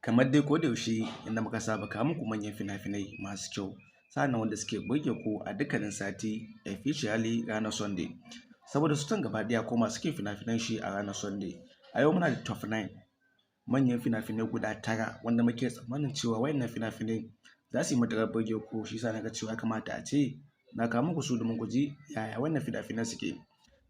Kamar dai kodayaushe inda muka saba kawo muku manyan fina-finai masu kyau, sa'annan wanda suke burge ku a dukkanin sati especially ranar Sunday. Saboda su can gaba ɗaya ko masu ke fina-finan shi a ranar Sunday. A yau muna da top 9 manyan fina-finai guda 9 wanda muke tsammanin cewa wayannan fina-finai za su yi matuƙar burge ku, shi yasa na ga cewa ya kamata a ce na kawo muku su domin ku ji yaya wannan fina-finan suke.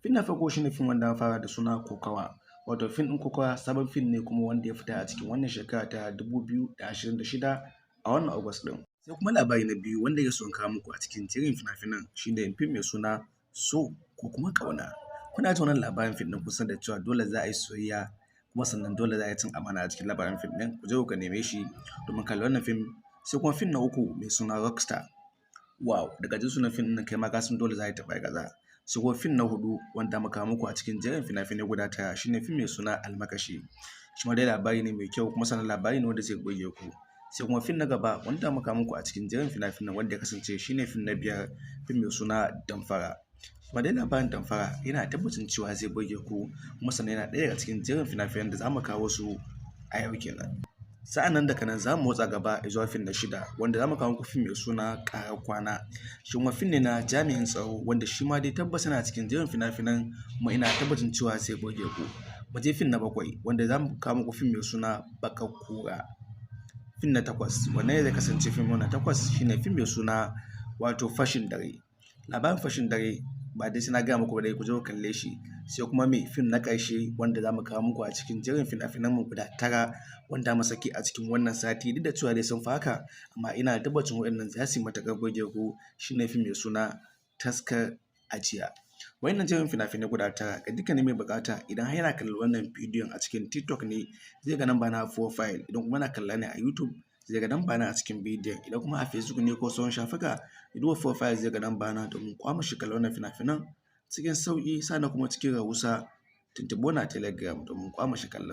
Fim na farko shine fim wanda an fara da suna Kokawa. Wato fim ɗin Kokawa sabon fim ne kuma wanda ya fita a cikin wannan shekara ta 2026 a wannan August ɗin. Sai kuma labari na biyu wanda ya so in kawo muku a cikin jerin fina-finan shine fim mai suna So ko kuma Ƙauna. Kuna ji wannan labarin fim ɗin kusan da cewa dole za a yi soyayya kuma sannan dole za a yi cin amana a cikin labarin fim ɗin. Ku je ku neme shi domin kallon wannan fim. Sai kuma fim na uku mai suna Rockstar. Wow, daga jin sunan fim ɗin kai ma ka san dole za a yi taɓa gaza. Sai kuma fim na hudu wanda muka muku a cikin jerin fina-finai guda 9 shine fim mai suna Almakashi. Shi ma dai labari ne mai kyau kuma sannan labari ne wanda zai burge ku. Sai kuma fim na gaba wanda muka muku a cikin jerin fina-finan wanda ya kasance shine fim na 5, fim mai suna Damfara. Kuma dai labarin Damfara yana tabbacin cewa zai burge ku kuma sannan yana ɗaya daga cikin jerin fina-finan da za mu kawo su a yau kenan. Sa'an nan daga nan za mu motsa gaba zuwa fim na 6 wanda za mu kawo muku fim mai suna Ƙarar Kwana. Shi kuma fim ne na jami'in tsaro wanda shi ma dai tabbas yana cikin jerin fina-finan kuma ina tabbacin cewa zai burge ku. Mu je fim na 7 wanda za mu kawo muku fim mai suna Baƙar Kura. Fim na 8 wannan zai kasance fim na 8 shine fim mai suna wato Fashin Dare. Labarin Fashin Dare ba dai sai na gaya muku ba dai ku je ku kalle shi. Sai kuma fim na ƙarshe wanda za mu kawo muku a cikin jerin fina-finan mu guda 9 wanda mu saki a cikin wannan sati, duk da cewa dai sun fi haka amma ina da tabbacin waɗannan za su yi matuƙar burge ku, shine fim mai suna Taskar Ajiya. Wayannan jerin fina-finai guda 9 ga dukkanin mai buƙata idan har yana kallon wannan bidiyon a cikin TikTok ne zai ga namba na profile, idan kuma yana kalla ne a YouTube zai ga namba na a cikin bidiyon, idan kuma a Facebook ne ko sauran shafuka ya duba profile zai ga namba na domin kwama shi kallon wannan fina-finan cikin sauƙi sannan kuma cikin rahusa. Tuntuɓo na Telegram domin kwama shi kallon.